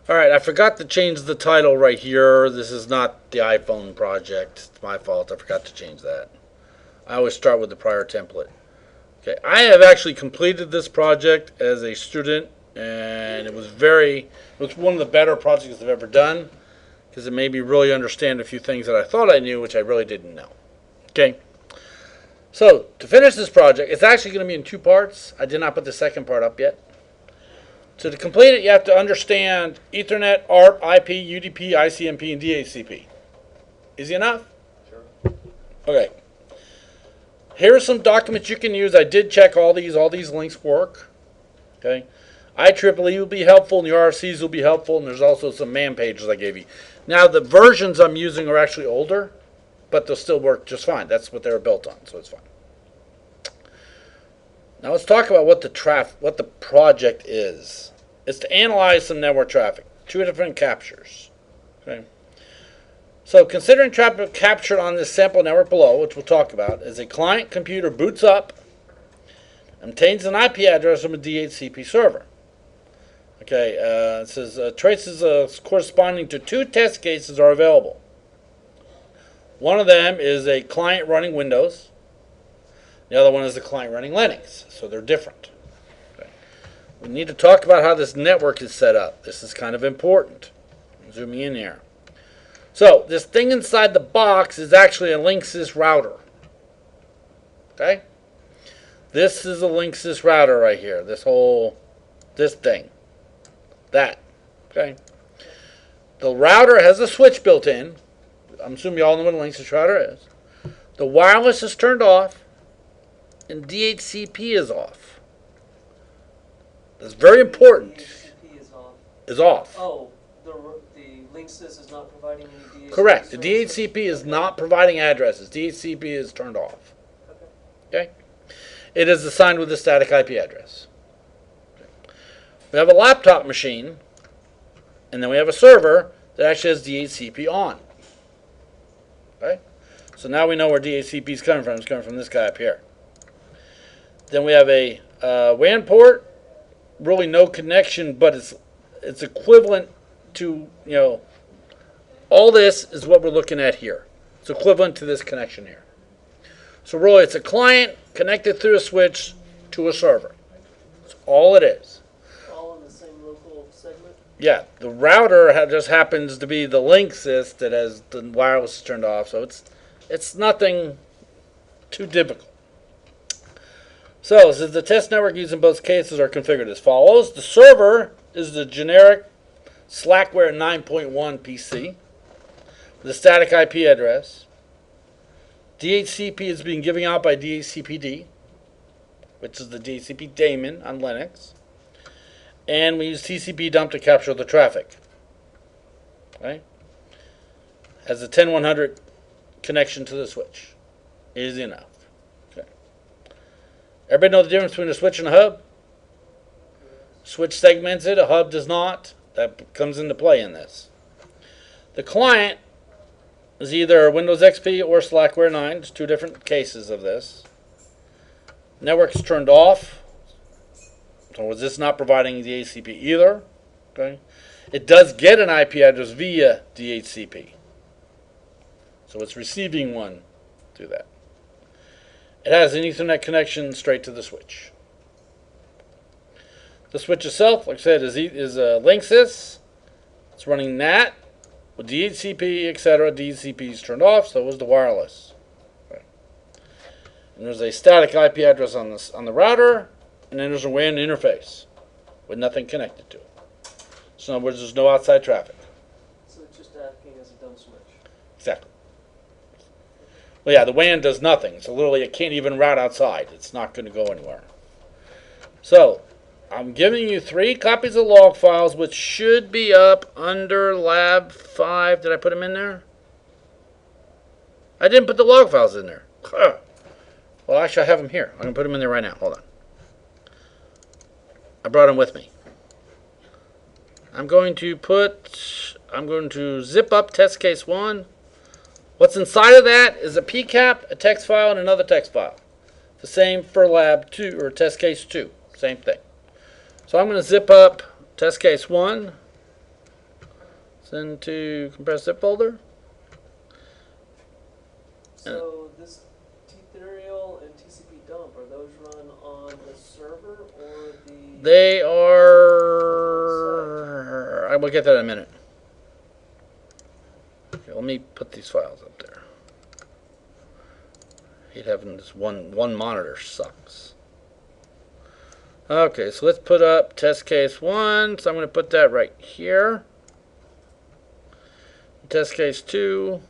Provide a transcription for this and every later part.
Alright, I forgot to change the title right here. This is not the iPhone project. It's my fault. I forgot to change that. I always start with the prior template. Okay, I have actually completed this project as a student, and it was one of the better projects I've ever done, because it made me really understand a few things that I thought I knew, which I really didn't know. Okay, so to finish this project, it's actually going to be in two parts. I did not put the second part up yet. So to complete it, you have to understand Ethernet, ARP, IP, UDP, ICMP, and DHCP. Easy enough? Sure. Okay. Here are some documents you can use. I did check all these. All these links work. Okay. IEEE will be helpful, and the RFCs will be helpful, and there's also some man pages I gave you. Now, the versions I'm using are actually older, but they'll still work just fine. That's what they were built on, so it's fine. Now let's talk about what the project is. It's to analyze some network traffic, two different captures. Okay. So considering traffic captured on this sample network below, which we'll talk about, as a client computer boots up, obtains an IP address from a DHCP server. Okay, it says traces corresponding to two test cases are available. One of them is a client running Windows. The other one is a client running Linux, so they're different. Okay. We need to talk about how this network is set up. This is kind of important. I'm zooming in here. So this thing inside the box is actually a Linksys router. Okay? This is a Linksys router right here. This thing. That. Okay? The router has a switch built in. I'm assuming you all know what a Linksys router is. The wireless is turned off, and DHCP is off. That's very important. DHCP is off. Is off. Oh, the Linksys is not providing any DHCP. Correct. The services? DHCP is not providing addresses. DHCP is turned off. Okay? It is assigned with a static IP address. Okay. We have a laptop machine, and then we have a server that actually has DHCP on. Okay? So now we know where DHCP is coming from. It's coming from this guy up here. Then we have a WAN port. Really no connection, but it's equivalent to, all this is what we're looking at here. It's equivalent to this connection here. So really it's a client connected through a switch to a server. That's all it is. All in the same local segment? Yeah, the router just happens to be the Linksys that has the wireless turned off, so it's nothing too difficult. So, since the test network used in both cases are configured as follows. The server is the generic Slackware 9.1 PC with a static IP address. DHCP is being given out by DHCPD, which is the DHCP daemon on Linux. And we use TCP dump to capture the traffic. Okay? Has a 10100 connection to the switch. Easy enough. Everybody know the difference between a switch and a hub? Switch segments it, a hub does not. That comes into play in this. The client is either Windows XP or Slackware 9. There's two different cases of this. Network's turned off. So is this not providing DHCP either? Okay. It does get an IP address via DHCP. So it's receiving one through that. It has an Ethernet connection straight to the switch. The switch itself, like I said, is a Linksys. It's running NAT with DHCP, etc. DHCP is turned off, so is the wireless. Okay. And there's a static IP address on the router, and then there's a WAN interface with nothing connected to it. So in other words, there's no outside traffic. So it's just acting as a dumb switch. Exactly. Well, yeah, the WAN does nothing, so literally it can't even route outside. It's not going to go anywhere. So, I'm giving you 3 copies of log files, which should be up under Lab 5. Did I put them in there? I didn't put the log files in there. Huh. Well, actually, I have them here. I'm going to put them in there right now. Hold on. I brought them with me. I'm going to zip up test case 1. What's inside of that is a Pcap, a text file, and another text file. The same for lab 2 or test case 2. Same thing. So I'm going to zip up test case 1. Send to compressed zip folder. So this T-Serial and TCP dump, are those run on the server or the... They are... I will get that in a minute. Okay, let me put these files up there. Hate having this one monitor sucks. Okay, so let's put up test case 1. So I'm going to put that right here. Test case 2.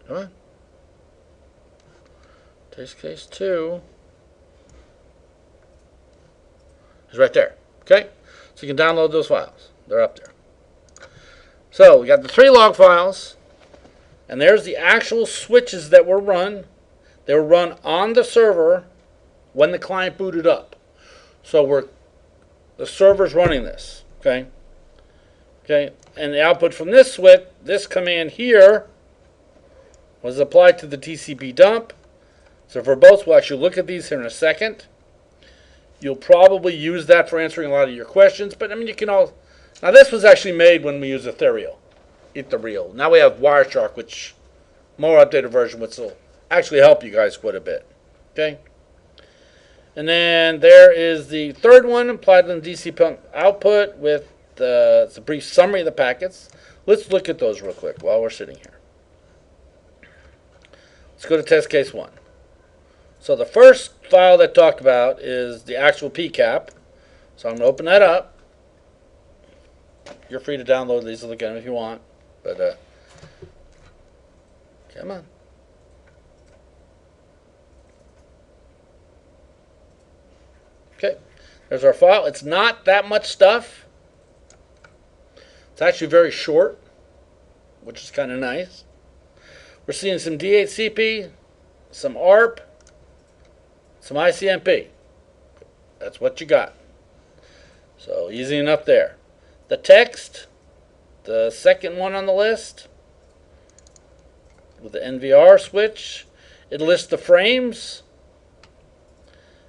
Come on. Test case 2 is right there. Okay? So you can download those files. They're up there. So we got the 3 log files. And there's the actual switches that were run. They were run on the server when the client booted up. So the server's running this. Okay? Okay? And the output from this switch, this command here, was applied to the TCP dump. So for both, we'll actually look at these here in a second. You'll probably use that for answering a lot of your questions. But I mean, you can all... Now this was actually made when we used Ethereal. Now we have Wireshark, which more updated version, which will actually help you guys quite a bit. Okay? And then there is the third one, applied on the TCP output with it's a brief summary of the packets. Let's look at those real quick while we're sitting here. Let's go to test case 1. So the first file that talked about is the actual Pcap. So I'm going to open that up. You're free to download these and look at them if you want. But, come on. Okay, there's our file. It's not that much stuff. It's actually very short, which is kind of nice. We're seeing some DHCP, some ARP, some ICMP. That's what you got. So easy enough there. The text, the second one on the list, with the NVR switch, it lists the frames,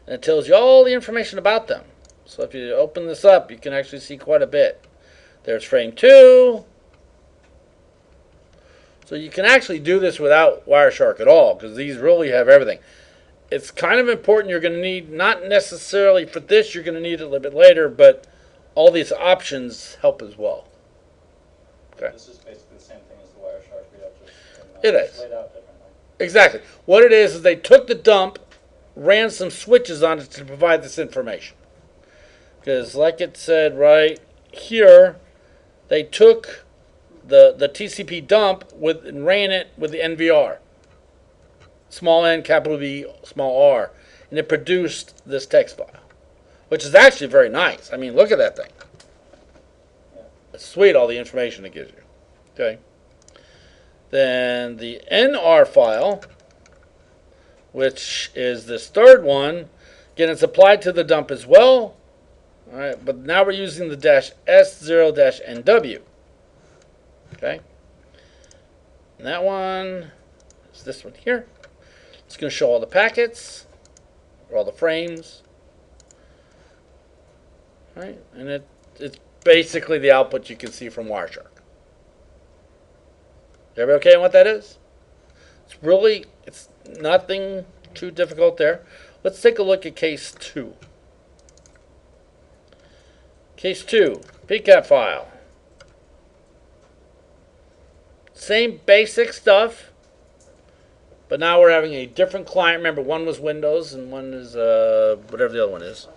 and it tells you all the information about them. So if you open this up, you can actually see quite a bit. There's frame 2. So you can actually do this without Wireshark at all, because these really have everything. It's kind of important. You're going to need, not necessarily for this, you're going to need it a little bit later, but all these options help as well. Okay. This is basically the same thing as the Wireshark. It is. Laid out differently. Exactly. What it is they took the dump, ran some switches on it to provide this information. Because like it said right here, they took the TCP dump and ran it with the NVR. Small n, capital V, small r. And it produced this text file. Which is actually very nice. I mean, look at that thing. Yeah. It's sweet, all the information it gives you. Okay. Then the NR file, which is this third one. Again, it's applied to the dump as well. All right, but now we're using the -S0-NW. Okay. And that one is this one here. It's going to show all the packets, or all the frames. All right, and it's basically the output you can see from Wireshark. Everybody okay on what that is? It's nothing too difficult there. Let's take a look at case 2. Case 2, Pcap file. Same basic stuff, but now we're having a different client. Remember, one was Windows and one is whatever the other one is,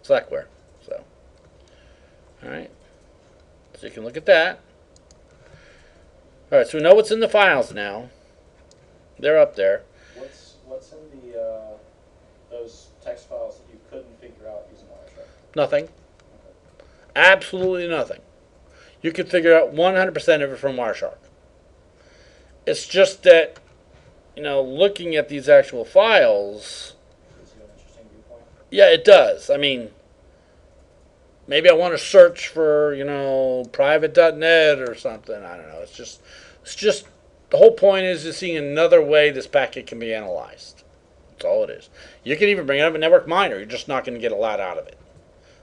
Slackware. So, all right. So you can look at that. All right. So we know what's in the files now. They're up there. What's in the those text files that you couldn't figure out using Wireshark? Nothing. Absolutely nothing. You could figure out 100% of it from Wireshark. It's just that, looking at these actual files, Gives you an interesting viewpoint. yeah, it does. I mean, maybe I want to search for, private.net or something. I don't know. It's just the whole point is seeing another way this packet can be analyzed. That's all it is. You can even bring it up a network miner. You're just not going to get a lot out of it.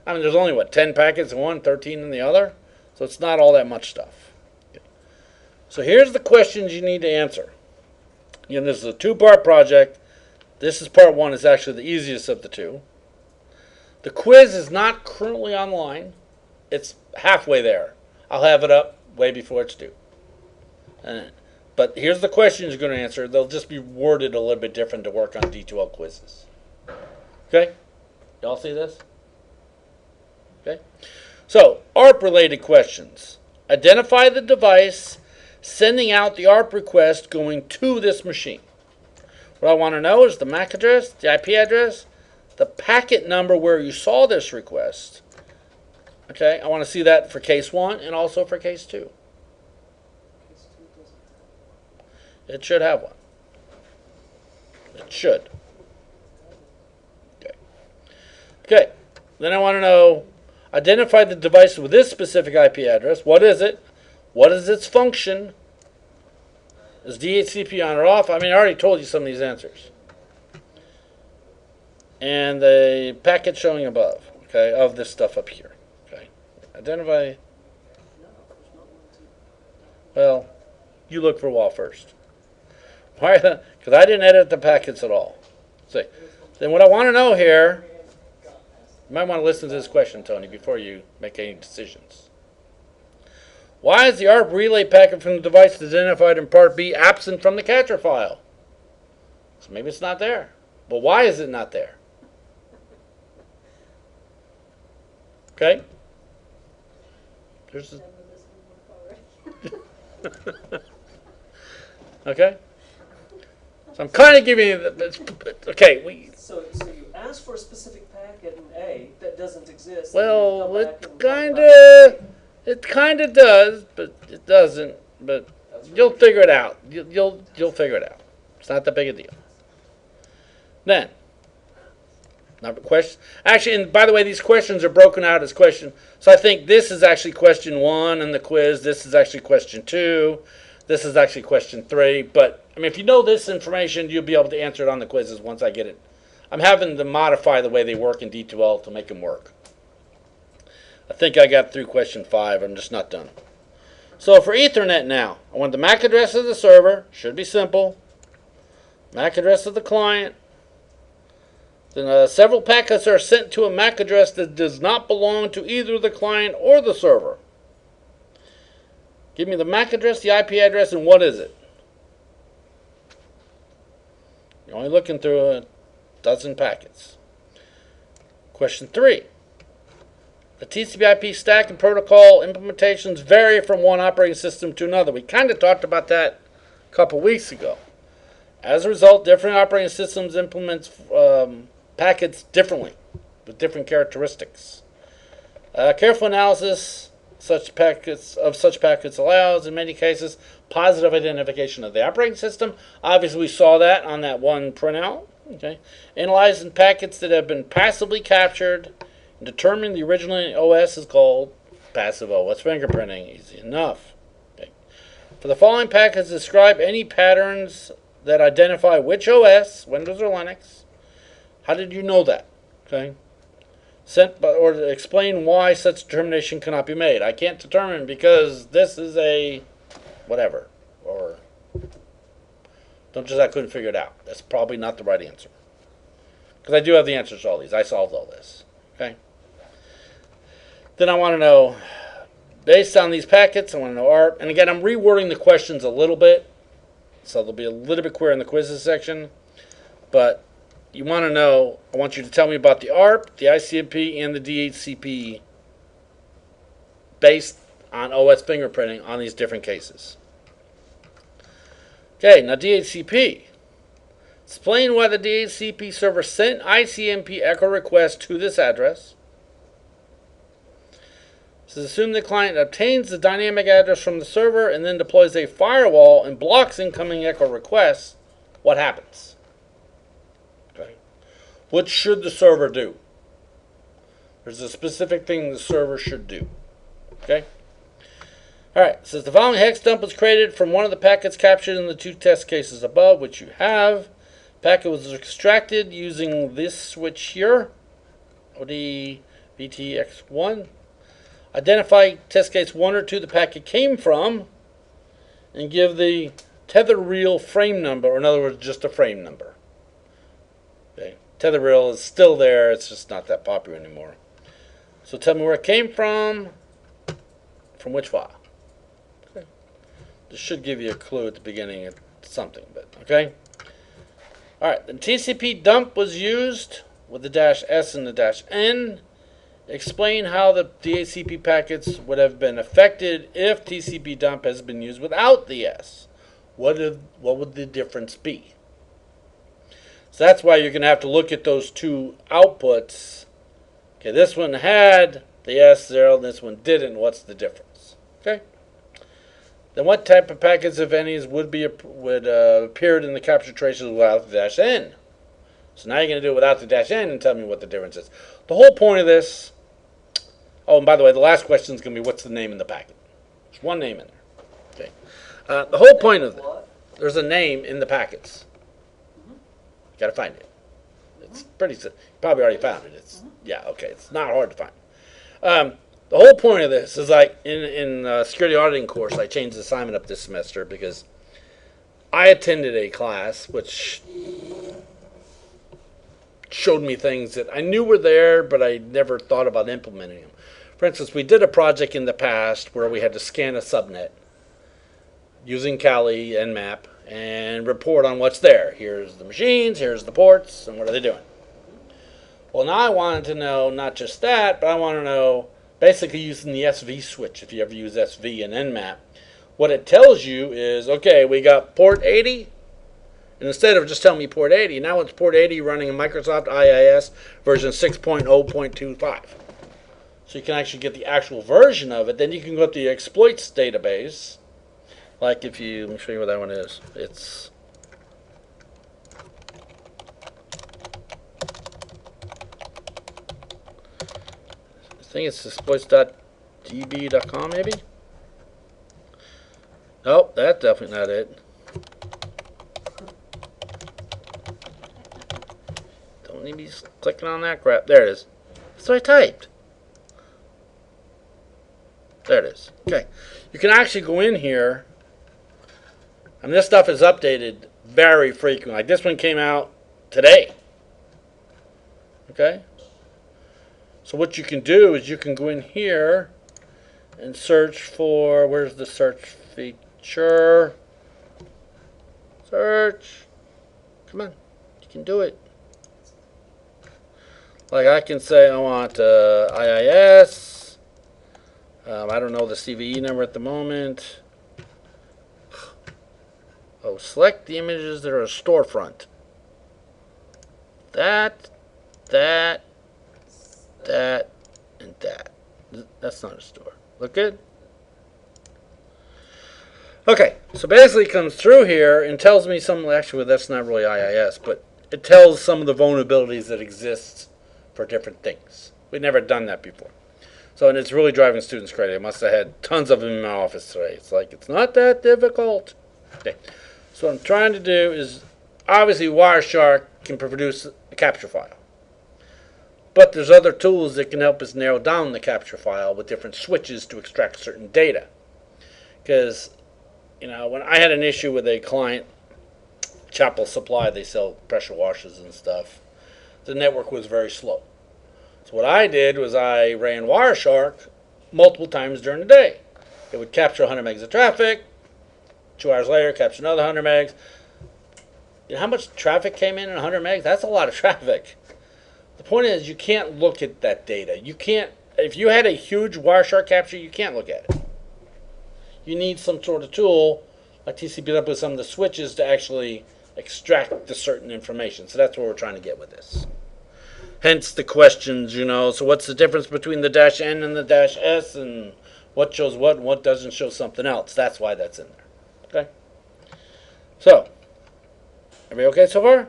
I mean, there's only, what, 10 packets in one, 13 in the other? So it's not all that much stuff. Okay. So here's the questions you need to answer. Again, this is a two-part project. This is part one. It's actually the easiest of the two. The quiz is not currently online. It's halfway there. I'll have it up way before it's due. But here's the questions you're going to answer. They'll just be worded a little bit different to work on D2L quizzes. Okay? Y'all see this? Okay? So, ARP-related questions. Identify the device sending out the ARP request going to this machine. What I want to know is the MAC address, the IP address, the packet number where you saw this request. Okay? I want to see that for case 1 and also for case 2. It should have one. It should. Okay. Okay. Then I want to know, identify the device with this specific IP address. What is it? What is its function? Is DHCP on or off? I mean, I already told you some of these answers. And the packet showing above, okay, of this stuff up here. Okay. Identify. Well, you look for a while first. Why? Because I didn't edit the packets at all. So, then what I want to know here, you might want to listen to this question, Tony, before you make any decisions. Why is the ARP relay packet from the device identified in Part B absent from the catcher file? So maybe it's not there. But why is it not there? Okay? There's okay? So I'm kind of giving you okay. So you ask for a specific packet in A that doesn't exist. Well, it kind of does, but it doesn't. But you'll figure it out. You'll figure it out. It's not that big a deal. Then, number question. Actually, and by the way, these questions are broken out as question. So I think this is actually question 1 in the quiz. This is actually question 2. This is actually question 3. But I mean, if you know this information, you'll be able to answer it on the quizzes once I get it. I'm having to modify the way they work in D2L to make them work. I think I got through question 5. I'm just not done. So for Ethernet now, I want the MAC address of the server. Should be simple. MAC address of the client. Then several packets are sent to a MAC address that does not belong to either the client or the server. Give me the MAC address, the IP address, and what is it? You're only looking through a dozen packets. Question 3. The TCP/IP stack and protocol implementations vary from one operating system to another. We kind of talked about that a couple weeks ago. As a result, different operating systems implement packets differently with different characteristics. Careful analysis such packets allows, in many cases, positive identification of the operating system. Obviously, we saw that on that one printout. Okay, analyzing packets that have been passively captured and determining the original OS is called passive OS fingerprinting. Easy enough. Okay. For the following packets, describe any patterns that identify which OS, Windows or Linux. How did you know that? Okay. Or to explain why such determination cannot be made. I can't determine because this is a whatever. Or don't just I couldn't figure it out. That's probably not the right answer. Because I do have the answers to all these. I solved all this. Okay. Then I want to know, based on these packets, I want to know ARP. And again, I'm rewording the questions a little bit. So they'll be a little bit clearer in the quizzes section. But you want to know, I want you to tell me about the ARP, the ICMP, and the DHCP based on OS fingerprinting on these different cases. Okay, now DHCP. Explain why the DHCP server sent ICMP echo request to this address. So assume the client obtains the dynamic address from the server and then deploys a firewall and blocks incoming echo requests. What happens? Okay. What should the server do? There's a specific thing the server should do. Okay? Alright, it says the following hex dump was created from one of the packets captured in the 2 test cases above, which you have. Packet was extracted using this switch here, ODVT PTX1. Identify test case 1 or 2 the packet came from, and give the tether reel frame number, or in other words, just a frame number. Okay. Tether reel is still there, it's just not that popular anymore. So tell me where it came from which file. Okay. This should give you a clue at the beginning of something, but okay. Alright, the TCP dump was used with the -S and the -N. Explain how the DHCP packets would have been affected if TCP dump has been used without the S. What would the difference be? So that's why you're going to have to look at those two outputs. Okay, this one had the S0, and this one didn't. What's the difference? Okay. Then what type of packets, if any, would appeared in the capture traces without the -N? So now you're going to do it without the -N and tell me what the difference is. The whole point of this, oh, and by the way, the last question is going to be what's the name in the packet. There's one name in there. Okay. The whole point of it, there's a name in the packets. You got to find it. It's pretty simple. You probably already found it. Yeah, okay. It's not hard to find. The whole point of this is like in security auditing course, I changed the assignment up this semester because I attended a class which showed me things that I knew were there, but I never thought about implementing them. For instance, we did a project in the past where we had to scan a subnet using Kali and Nmap and report on what's there. Here's the machines, here's the ports, and what are they doing? Well, now I wanted to know not just that, but I want to know, basically using the SV switch, if you ever use SV and Nmap, what it tells you is, okay, we got port 80, and instead of just telling me port 80, now it's port 80 running in Microsoft IIS version 6.0.25. So you can actually get the actual version of it. Then you can go to the exploits database. Like if you, let me show you what that one is. It's I think it's exploits.db.com maybe? Nope, that's definitely not it. Don't need me clicking on that crap. There it is. That's what I typed. There it is. Okay. You can actually go in here, and this stuff is updated very frequently. Like this one came out today. Okay. So what you can do is you can go in here and search for, where's the search feature? Search. Come on. You can do it. Like I can say I want IIS. I don't know the CVE number at the moment. Oh, select the images that are a storefront. That, and that. That's not a store. Look good? Okay, so basically it comes through here and tells me some, actually that's not really IIS, but it tells some of the vulnerabilities that exist for different things. We've never done that before. So, and it's really driving students crazy. I must have had tons of them in my office today. It's like, it's not that difficult. Okay. So what I'm trying to do is, obviously Wireshark can produce a capture file. But there's other tools that can help us narrow down the capture file with different switches to extract certain data. Because, you know, when I had an issue with a client, Chapel Supply, they sell pressure washers and stuff, the network was very slow. So what I did was I ran Wireshark multiple times during the day. It would capture 100 megs of traffic, 2 hours later capture another 100 megs. You know how much traffic came in 100 megs? That's a lot of traffic. The point is you can't look at that data. You can't, if you had a huge Wireshark capture, you can't look at it. You need some sort of tool like TCP up with some of the switches to actually extract the certain information. So that's what we're trying to get with this. Hence the questions, you know, so what's the difference between the -N and the -S, and what shows what and what doesn't show something else? That's why that's in there. Okay? So, everybody okay so far?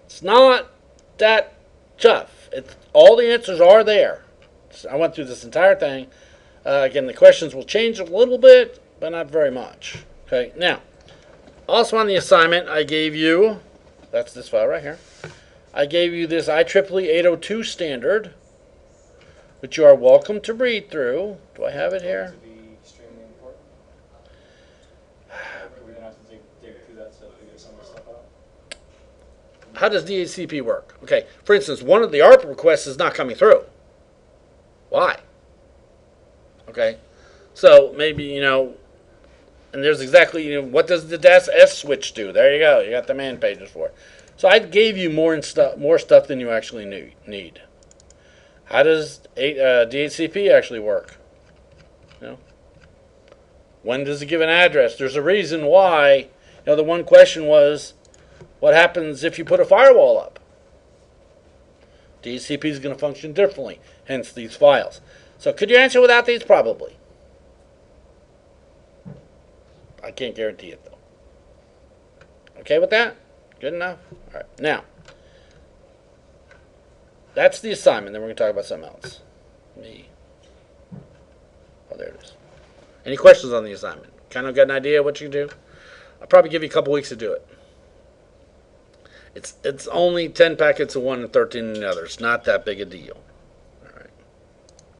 It's not that tough. All the answers are there. So I went through this entire thing. Again, the questions will change a little bit, but not very much. Okay, now, also on the assignment, I gave you, that's this file right here, I gave you this IEEE 802 standard, which you are welcome to read through. Do I have it here? To be extremely important. We're gonna have to dig through that stuff to get some of the stuff out. How does DHCP work? Okay, for instance, one of the ARPA requests is not coming through. Why? Okay, so maybe, and there's exactly, what does the DAS S switch do? There you go. You got the man pages for it. So I gave you more stuff than you actually need. How does DHCP actually work? When does it give an address? There's a reason why. The one question was, what happens if you put a firewall up? DHCP is going to function differently, hence these files. So could you answer without these? Probably. I can't guarantee it, though. Okay with that? Good enough? All right. Now, that's the assignment. Then we're going to talk about something else. Oh, there it is. Any questions on the assignment? Kind of got an idea of what you can do? I'll probably give you a couple weeks to do it. It's only 10 packets of one and 13 in the other. It's not that big a deal.